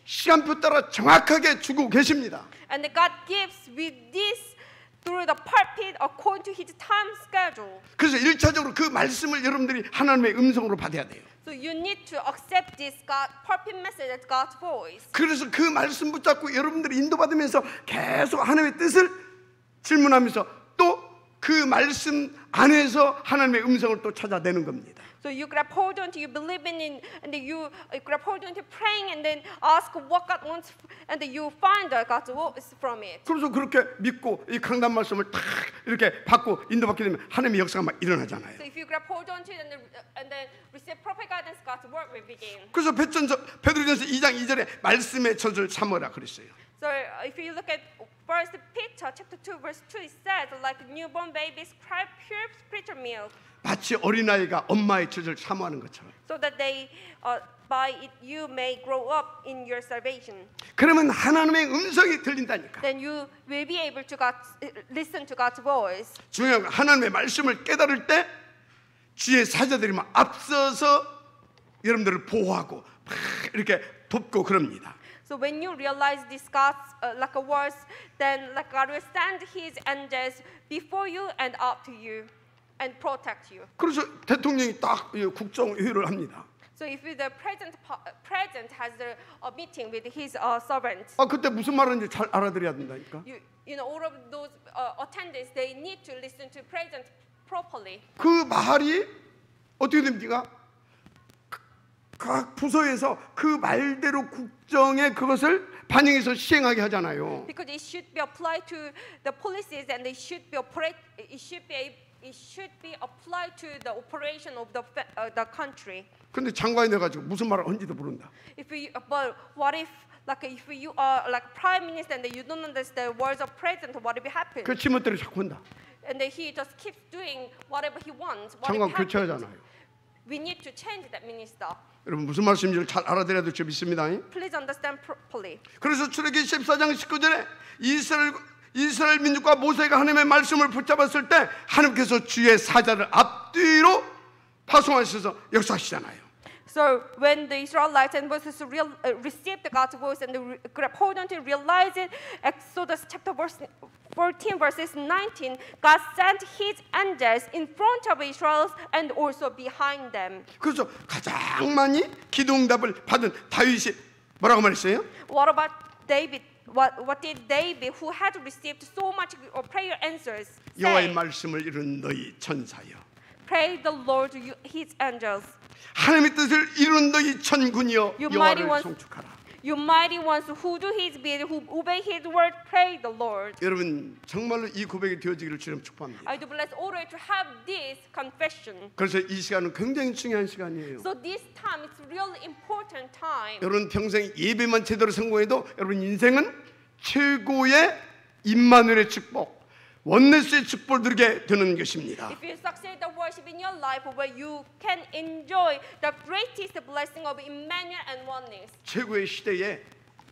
시간표 따라 정확하게 주고 계십니다. And God gives with this through the pulpit according to His time schedule. 그래서 1차적으로 그 말씀을 여러분들이 하나님의 음성으로 받아야 돼요. So you need to accept this pulpit message as God's voice. 그래서 그 말씀 붙잡고 여러분들이 인도받으면서 계속 하나님의 뜻을 질문하면서 또 그 말씀 안에서 하나님의 음성을 또 찾아내는 겁니다. So you grab hold on to you believing in, and you grab hold on to praying, and then ask what God wants, and then you find God's voice from it. 그래서 그렇게 믿고 이 강단 말씀을 탁 이렇게 받고 인도받게 되면 하나님의 역사가 막 일어나잖아요. So if you grab hold on to it and then receive proper guidance, God's work will begin. 그래서 베드로전서 2장 2절에 말씀의 젖을 삼으라 그랬어요. So if you look at First Peter chapter 2 verse 2, it says like newborn babies cry pure spiritual milk. 마치 어린아이가 엄마의 젖을 사모하는 것처럼. So that they by it you may grow up in your salvation. 그러면 하나님의 음성이 들린다니까. Then you will be able to listen to God's voice. 중요한 건 하나님의 말씀을 깨달을 때 주의 사자들이 막 앞서서 여러분들을 보호하고 막 이렇게 돕고 그럽니다. So when you realize this God's like a words, then like God will send His angels before you and after you, and protect you. 그래서 대통령이 딱 국정회의를 합니다. So if the president has a meeting with his servants, 그때 무슨 말하는지 잘 알아들어야 된다니까. you know all of those attendants, they need to listen to president properly. 그 말이 어떻게 됩니까? 각 부서에서 그 말대로 국정에 그것을 반영해서 시행하게 하잖아요. Because it should be applied to the policies and it should be applied to the operation of the country. 근데 장관이 돼가지고 무슨 말을 한지도 모른다. But what if if you are like prime minister and you don't understand words of president, what if it happens? 그 지멋대로 자꾸 한다. And then he just keeps doing whatever he wants. 장관 교체하잖아요. We need to change that minister. 여러분 무슨 말씀인지를 잘 알아들어야 될 줄 믿습니다. Please understand properly. 그래서 출애기 14장 19절에 이스라엘 민족과 모세가 하나님의 말씀을 붙잡았을 때 하나님께서 주의 사자를 앞뒤로 파송하셔서 역사하시잖아요. So when the Israelites and Moses received the God's voice and grabbed hold on to realize it, Exodus chapter 14 verses 19, God sent His angels in front of Israel and also behind them. 그래서 가장 많이 기도응답을 받은 다윗이 뭐라고 말했어요? What about David? What did David, who had received so much prayer answers, 여호와의 say? 말씀을 이룬 너희 천사여. Pray the Lord, His angels. 하나님의 뜻을 이룬 너희 천군이여 여호와를 송축하라. You mighty ones who do His will, who obey His word, pray the Lord. 여러분 정말로 이 고백이 되어지기를 주님 축복합니다. I do bless all of you to have this confession. 그래서 이 시간은 굉장히 중요한 시간이에요. So this time it's really important time. 여러분 평생 예배만 제대로 성공해도 여러분 인생은 최고의 임마누엘의 축복, 원네스의 축복을 누리게 되는 것입니다. If you succeed the worship in your life, where you can enjoy the greatest blessing of Emmanuel and oneness. 최고의 시대에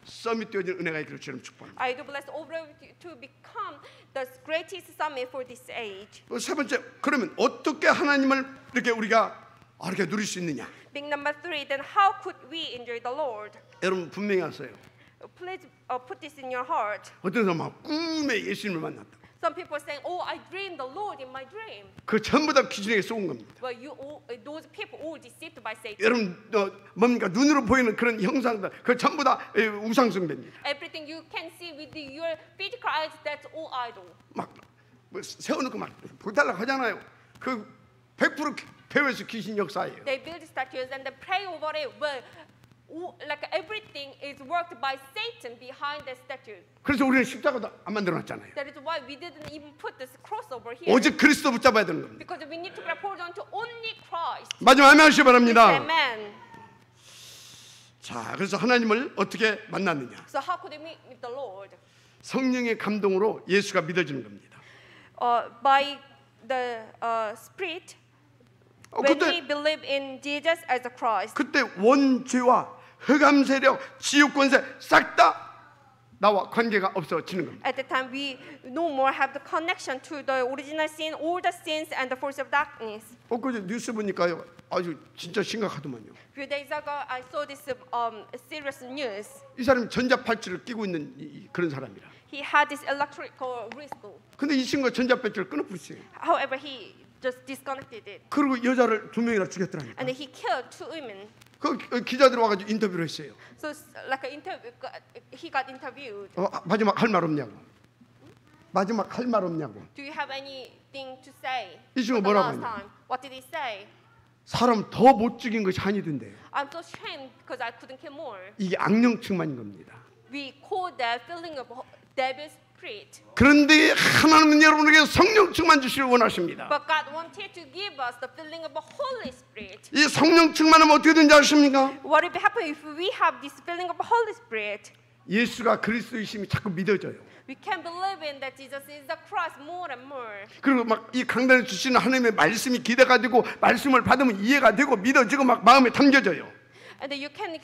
서밋 되어진 은혜가 있기를 주님 축복합니다. I do bless all of you to become the greatest summit for this age. 세 번째, 그러면 어떻게 하나님을 이렇게 우리가 이렇게 누릴 수 있느냐? Being number 3, then how could we enjoy the Lord? 여러분 분명히 하세요. Please put this in your heart. 어떤 사람은 막 꿈에 예수님을 만났다. Some people are saying, "Oh, I dreamed the Lord in my dream." 그 전부 다 기준에 쏘은 겁니다. Well, those people all deceived by Satan. 여러분 뭡니까 눈으로 보이는 그런 형상들 그 전부 다 우상숭배입니다. Everything you can see with your physical eyes, that's all idol. 막 세워놓고 막 보달라고 하잖아요. 그 100% 배후에서 귀신 역사예요. They build statues and they pray over it. Well, like everything is worked by Satan behind the statue. 그래서 우리는 십자가도 안 만들어놨잖아요. That is why we didn't even put this cross over here. 오직 그리스도 붙잡아야 되는 겁니다. Because we need to grab hold on to only Christ. 마지막 아멘 하시기 바랍니다. Amen. 자, 그래서 하나님을 어떻게 만났느냐? So how could we meet with the Lord? 성령의 감동으로 예수가 믿어지는 겁니다. By the Spirit. When we 그때 believe in Jesus as the Christ. 그때 원죄와 흑암 세력, 지옥 권세 싹 다 나와 관계가 없어지는 겁니다. At the time, we no more have the connection to the original sin, all the sins, and the force of darkness. 그제 뉴스 보니까요, 아주 진짜 심각하더만요. A few days ago, I saw this serious news. 이 사람이 전자팔찌를 끼고 있는 그런 사람이라. He had this electrical wrist. 근데 이 친구가 전자팔찌를 끊어버렸어요. However, he just disconnected it, 그리고 여자를 2명이나 죽였더라니까. and he killed 2 women. 그 기자들 와가지고 인터뷰를 했어요. So like he got interviewed. 마지막 할 말 없냐고. 마지막 할 말 없냐고. Do you have anything to say? 이 친구 For the 뭐라고 last 했냐? time, what did he say? 사람 더 못 죽인 것이 한이던데요. I'm so ashamed because I couldn't kill more. 이게 악령 충만인 겁니다. We call that feeling of devil's spirit. 그런데 하나님은 여러분에게 성령 충만 주시길 원하십니다. But God wanted to give us the feeling of a Holy Spirit. 이 성령 충만하면 어떻게 되는지 아십니까? What will happen if we have this feeling of a Holy Spirit? 예수가 그리스도이심이 자꾸 믿어져요. We can believe in that Jesus is the Christ more and more. 그리고 막 이 강단에 주시는 하나님의 말씀이 기대가 되고 말씀을 받으면 이해가 되고 믿어지고 막 마음에 담겨져요. and then you can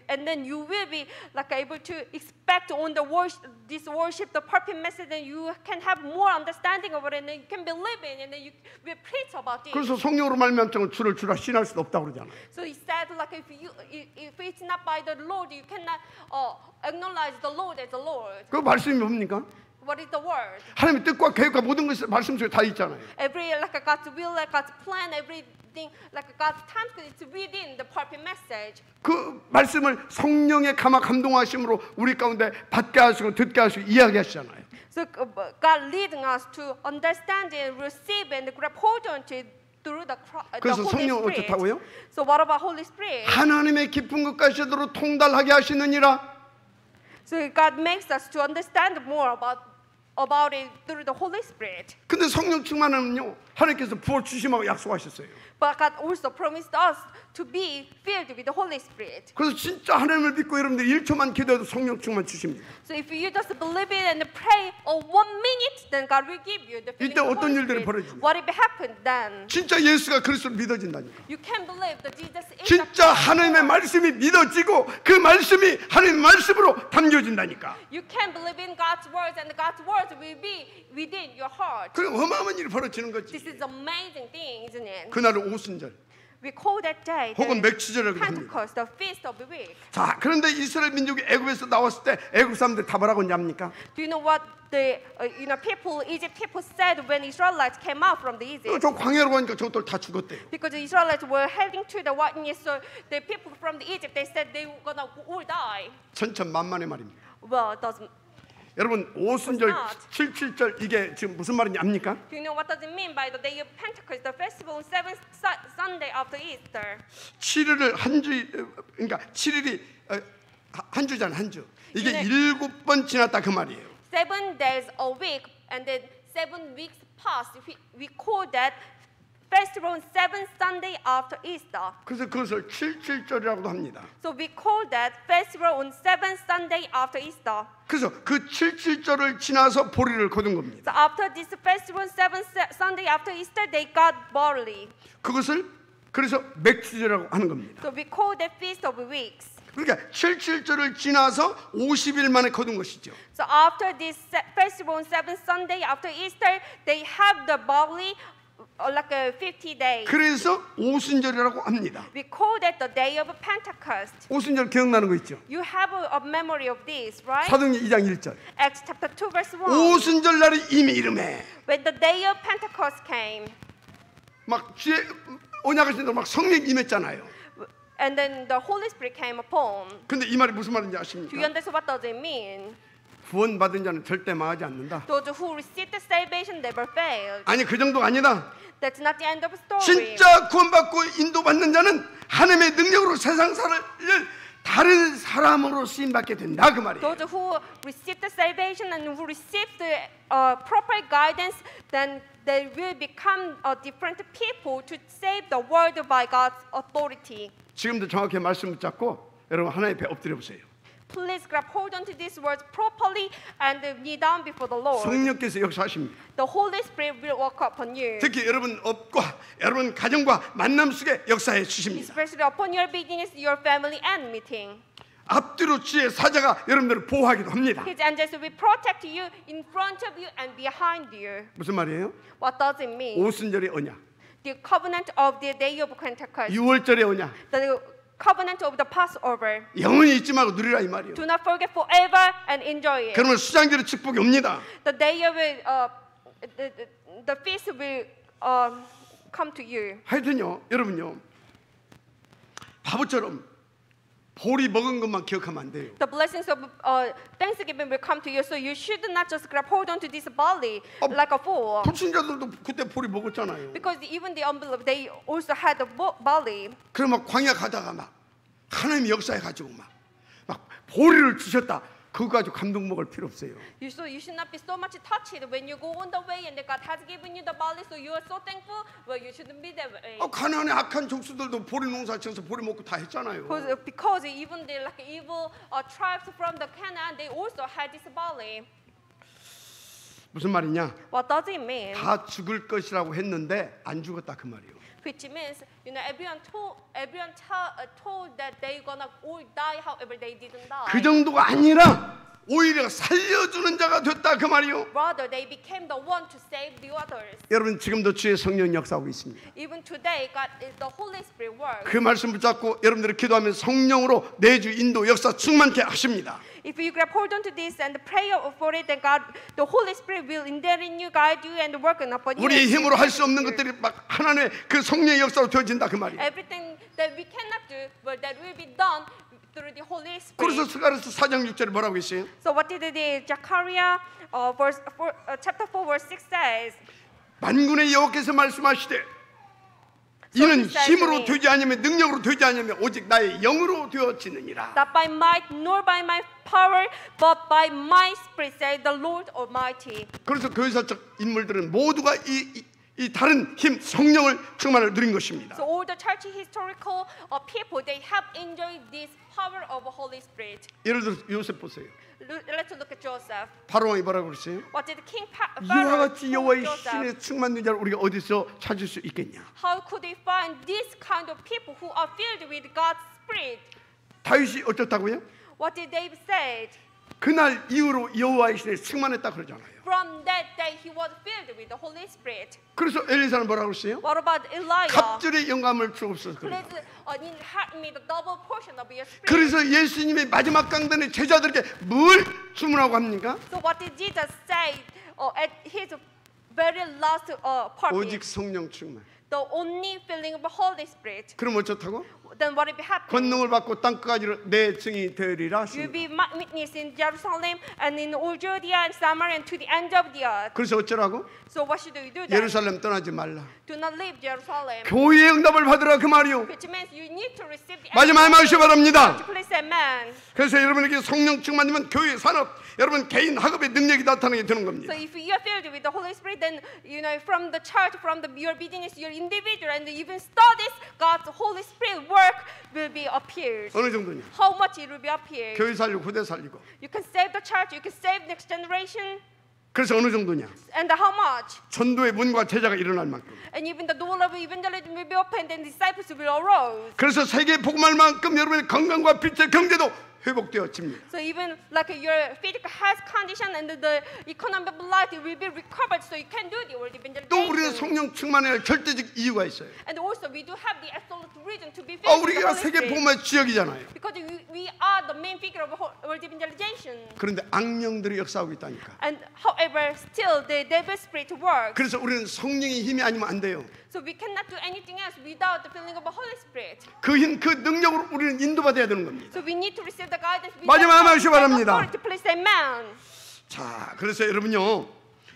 and then you will be like able to expect on the worship, this worship, the perfect message, and you can have more understanding of it, and then you can believe it, and then you will preach about it. 그래서 성령으로 말미암아 주를 주라 신할 수도 없다고 그러잖아요. So he said, like if it's not by the Lord, you cannot acknowledge the Lord as the Lord. 그 말씀이 뭡니까? What is the word? 하나님의 뜻과 계획과 모든 것이 말씀 속에 다 있잖아요. Every like God's will, like God's plan, everything like God's time, it's within the perfect message. 그 말씀을 성령의 감화 감동하심으로 우리 가운데 받게 하시고 듣게 하시고 이야기하시잖아요. So God leading us to understand and receive and grab hold on to through the 그래서 Holy 성령 Spirit. 어떻다고요? So what about Holy Spirit? 하나님의 깊은 것까지 이르도록 통달하게 하시느니라. So God makes us to understand more about it through the Holy Spirit. 근데 성령 충만은요 하나님께서 부어 주심하고 약속하셨어요. But God also promised us to be filled with the Holy Spirit. 그래서 진짜 하나님을 믿고 여러분들 1초만 기도해도 성령 충만 주십니다. So if you just believe it and pray 1 minute, then God will give you the filling 이때 of the 어떤 Holy 일들이 Spirit. 벌어지냐? What if it happened then? 진짜 예수가 그리스도로 믿어진다니까. You can believe that Jesus is 진짜 하나님의 말씀이 믿어지고 그 말씀이 하나님의 말씀으로 담겨진다니까. You can believe in God's words, and God's words will be within your heart. 그럼 어마어마한 일이 벌어지는 거지. This is amazing thing, isn't it? 그날은 오순절 We call that day 혹은 the 맥주절이라고 합니다. Pentecost, the feast of the week. 자, 그런데 이스라엘 민족이 애굽에서 나왔을 때 애굽 사람들이 다 뭐라고 했냐니까? Do you know what the Egypt people said when Israelites came out from the Egypt? 저 광야로 가니까 저것들 다 죽었대요. Because the Israelites were heading to the wilderness, so the people from the Egypt they said they were gonna all die. 천천만만의 말입니다. Well, it doesn't. 여러분 오순절 not. 77절 이게 지금 무슨 말인지 압니까? Do you know what does it mean by the day of Pentecost, the festival on seventh Sunday after Easter? 7일을 한 주, 그러니까 7일이 한 주잖아 한 주. 이게 네. 7번 지났다 그 말이에요. 7 days a week, and then 7 weeks passed. We call that festival on 7th Sunday after Easter. 그래서 그것을 77절이라고도 합니다. So we call that festival on 7th Sunday after Easter. 그래서 그 77절을 지나서 보리를 거둔 겁니다. So after this festival, 7th Sunday after Easter, they got barley. 그것을 그래서 맥주절이라고 하는 겁니다. So we call that feast of weeks. 그러니까 77절을 지나서 50일 만에 거둔 것이죠. So after this festival on 7th Sunday after Easter, they have the barley like 50 days. 그래서 오순절이라고 합니다. We call that the day of Pentecost. 오순절 기억나는 거 있죠? You have a memory of this, right? 사도행전 2장 1절. Acts chapter 2 verse 1. 오순절 날이 이미 이름에 When the day of Pentecost came, 막 주의 언약하신다고 막 성령 임했잖아요. and then the Holy Spirit came upon. 근데 이 말이 무슨 말인지 Do you 아십니까? understand what does it mean? 구원 받은 자는 절대 망하지 않는다. Those who receive the salvation never fail. 아니 그 정도가 아니다. That's not the end of the story. 진짜 구원받고 인도받는 자는 하나님의 능력으로 세상 살을 다른 사람으로 쓰임 받게 된다 그 말이에요. Those who receive the salvation and who receive the proper guidance, then they will become different people to save the world by God's authority. 지금도 정확히 말씀 붙잡고 여러분 하나님 배 엎드려 보세요. Please grab hold onto these words properly and kneel down before the Lord. 성령께서 역사하십니다. The Holy Spirit will work upon you. 특히 여러분 업과 여러분 가정과 만남 속에 역사해 주십니다. Especially upon your business, your family, and meeting. 앞뒤로 주의 사자가 여러분들을 보호하기도 합니다. His angels will protect you in front of you and behind you. 무슨 말이에요? What does it mean? 오순절의 언약, The covenant of the day of Pentecost. 6월절의 언약, The covenant of the Passover. 영원히 잊지 말고 누리라 이 말이에요. Do not forget forever and enjoy it. 그러면 수장절의 축복이 옵니다. The day of the feast will come to you. 하여튼요, 여러분요, 바보처럼 보리 먹은 것만 기억하면 안 돼요. The blessings of Thanksgiving will come to you, so you should not just grab hold onto this barley like a fool. 불신자들도 그때 보리 먹었잖아요. Because even the unbelievers, they also had the barley. 그럼 막 광야 가다가 막 하나님 역사해 가지고 막 보리를 주셨다. 그거 가지고 감동 먹을 필요 없어요. You should not be so much touched when you go on the way and God has given you the barley, so you are so thankful. Well, you shouldn't be that way. 가나안의 악한 족수들도 보리 농사 지어서 보리 먹고 다 했잖아요. Because even the evil tribes from the Canaan, they also had this barley. 무슨 말이냐? What does it mean? 다 죽을 것이라고 했는데 안 죽었다 그 말이에요. Which means, everyone told that they're gonna all die. However, they didn't die. 그 정도가 아니라 오히려 살려주는 자가 됐다 그 말이요. Rather, they became the one to save the others. 여러분 지금도 주의 성령 역사하고 있습니다. Even today, God is the Holy Spirit work. 그 말씀 붙잡고 여러분들이 기도하면 성령으로 내주 인도 역사 충만케 하십니다. If you grab hold onto this and pray for it, then God, the Holy Spirit will indwell in you, guide you, and work upon you. 우리의 힘으로 할 수 없는 것들이 막 하나님의 그 성령의 역사로 되어진다 그 말이에요. Everything that we cannot do, but that will be done through the Holy 그래서 Spirit. 스가랴서 4장 6절에 뭐라고 했어요? So what did the Zechariah chapter 4 verse 6 says? 만군의 여호와께서 말씀하시되 이는 힘으로 되지 않으면 능력으로 되지 않으면 오직 나의 영으로 되어지느니라. Not by might nor by my power, but by my spirit, says the Lord Almighty. 그래서 교회사적 인물들은 모두가 이 다른 힘 성령을 충만을 누린 것입니다. So all the church historical people, they have enjoyed this power of the Holy Spirit. 예를 들어 요셉 보세요. Let's look at Joseph. 바로왕이 뭐라고 그랬어요? What did King 이와 Pharaoh 같이 told 여호와의 Joseph? 신의 충만된 자를 우리가 어디서 찾을 수 있겠냐? How could they find this kind of people who are filled with God's Spirit? 다윗이 어떻다고요? What did David say? 그날 이후로 여호와의 신에 충만했다 그러잖아요. From that day, he was filled with the Holy Spirit. 그래서 엘리사는 뭐라고 그랬어요? What about Elijah? 갑절의 영감을 주옵소서. Please inherit me the double portion of your spirit. 그래서 예수님의 마지막 강단에 제자들에게 뭘 주문하고 합니까? So what did Jesus say at his very last part? 오직 성령 충만. The only filling of the Holy Spirit. 그럼 어쩌다고? Then what will be happening? 권능을 받고 땅끝까지 내 증이 되리라 You'll 하십니다. be my witness in Jerusalem and in all Judea and Samaria and to the end of the earth. 그래서 어쩌라고? So what should you do then? 예루살렘 떠나지 말라. Do not leave Jerusalem. 교회의 응답을 받으라 그 말이요. Which means you need to receive the 마지막에 말씀 바랍니다. Please say amen. 그래서 여러분에게 성령 충만이면 교회 산업 여러분 개인 학업의 능력이 나타나게 되는 겁니다. So if you are filled with the Holy Spirit, then from the church, from your business, your individual, and even studies, God's Holy Spirit work will be appeared. 어느 정도냐? How much it will be appeared? 교회 살리고 후대 살리고. You can save the church, you can save next generation, 그래서 어느 정도냐? and how much? 전도의 문과 제자가 일어날 만큼. And even the door of evangelism will be opened, and disciples will arise. 그래서 세계 복음할 만큼 여러분의 건강과 빛의 경제도 회복되어집니다. So even like your physical health condition and the economic life will be recovered, so you can do the world 또 우리의 evangelization. 성령 충만해야 할 절대적 이유가 있어요. And also we do have the absolute reason to be filled with the 우리가 Holy 세계 Spirit. 복음의 주역이잖아요. Because we are the main figure of world evangelization. 그런데 악령들이 역사하고 있다니까. And however, still the devil spirit works. 그래서 우리는 성령의 힘이 아니면 안 돼요. So we cannot do anything else without the filling of the Holy Spirit. 그 힘, 그 능력으로 우리는 인도받아야 되는 겁니다. So we need to receive the guidance. 마지막 말씀 바랍니다. Please say amen. 자, 그래서 여러분요,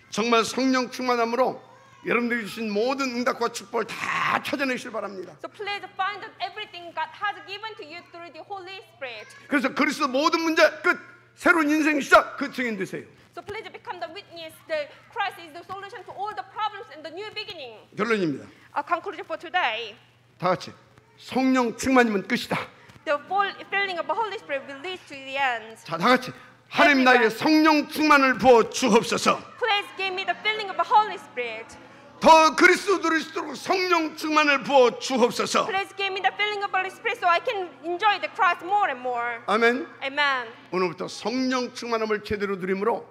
정말 성령 충만함으로 여러분들이 주신 모든 응답과 축복을 다 찾아내시길 바랍니다. So please find out everything God has given to you through the Holy Spirit. 그래서 그리스도 모든 문제 끝, 새로운 인생 시작 그 증인 되세요. So please become the witness. The Christ is the solution to all the problems and the new beginning. 결론입니다. A conclusion for today. 다 같이 성령 충만이면 끝이다. The full filling of the Holy Spirit will lead to the end. 자, 다 같이 하나님 나에게 성령 충만을 부어 주옵소서. Please give me the filling of the Holy Spirit. 더 그리스도를 있도록 성령 충만을 부어 주옵소서. Please give me the filling of the Holy Spirit so I can enjoy the Christ more and more. 아멘. Amen. 오늘부터 성령 충만함을 제대로 누림으로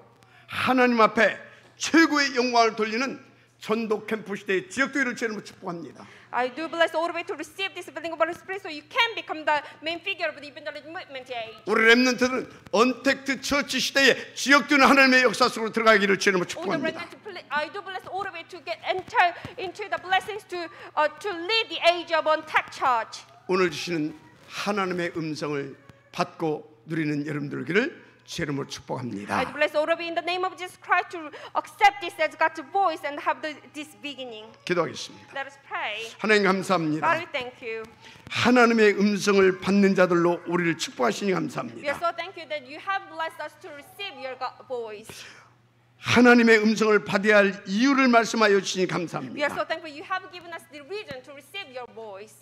하나님 앞에 최고의 영광을 돌리는 전도 캠프 시대의 지역교회를 제대로 축복합니다. I do bless all the way to receive this filling of the Holy Spirit so you can become the main figure of the evangelism movement age. 우리 렘넌트들은 언택트 처치 시대에 지역교회 하나님의 역사 속으로 들어가기를 제대로 All the 축복합니다. remnant, I do bless all the way to get enter into the blessings to lead the age of untapped church. 오늘 주시는 하나님의 음성을 받고 누리는 여러분들에게를 제 이름으로 축복합니다. I bless all of you in the name of Jesus Christ to accept this as God's voice and have this beginning. 기도하겠습니다. Let us pray. 하나님 God, 감사합니다. we thank you. 하나님의 음성을 받는 자들로 우리를 축복하시니 We are 감사합니다. so thankful that you have blessed us to receive your voice. 하나님의 음성을 받아야 할 이유를 말씀하여 주시니 We are 감사합니다. so thankful you have given us the reason to receive your voice.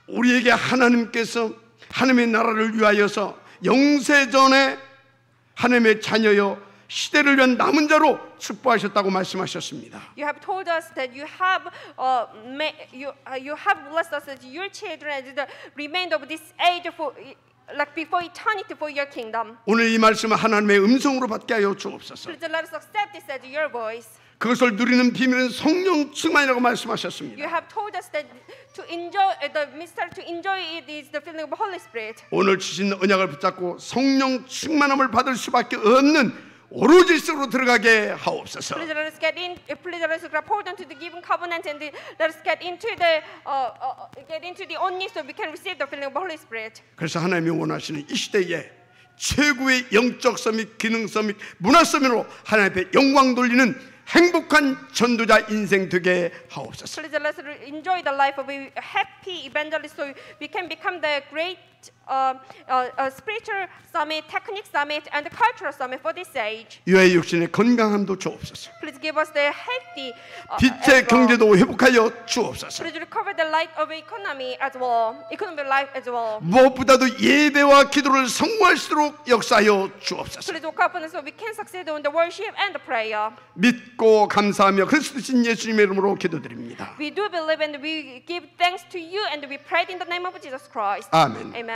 우리에게 하나님께서 하나님의 나라를 위하여서 영세전에 하나님의 자녀여 시대를 위한 남은 자로 축복하셨다고 말씀하셨습니다. You have told us that you have you have blessed us as your children as the remainder of this age for like before eternity for your kingdom. 오늘 이 말씀을 하나님의 음성으로 받게 하여 주옵소서. Please let us accept this as your voice. 그것을 누리는 비밀은 성령 충만이라고 말씀하셨습니다. You have told us that to enjoy the mystery, to enjoy it is the feeling of Holy Spirit. 오늘 주신 언약을 붙잡고 성령 충만함을 받을 수밖에 없는 오로지 속으로 들어가게 하옵소서. Please let us get in. Please let us grab hold onto the given covenant and let us get into the only so we can receive the feeling of Holy Spirit. 그래서 하나님이 원하시는 이 시대에 최고의 영적 서밋, 기능 서밋, 문화 서밋으로 하나님 앞에 영광 돌리는 행복한 전도자 인생 되게 하옵소서. Please let us enjoy the life of a happy evangelist so we can become the great spiritual summit, technique summit, and the cultural summit for this age. 유아의 육신의 건강함도 주옵소서. Please give us the healthy 빛의 경제도 회복하여 주옵소서. Please recover the light of economy as well, economic life as well. 무엇보다도 예배와 기도를 성공할 수 있도록 역사하여 주옵소서. Please work upon us so we can succeed in the worship and the prayer. 믿고 감사하며 그리스도신 예수님의 이름으로 기도드립니다. We do believe and we give thanks to you and we pray in the name of Jesus Christ. 아멘. Amen.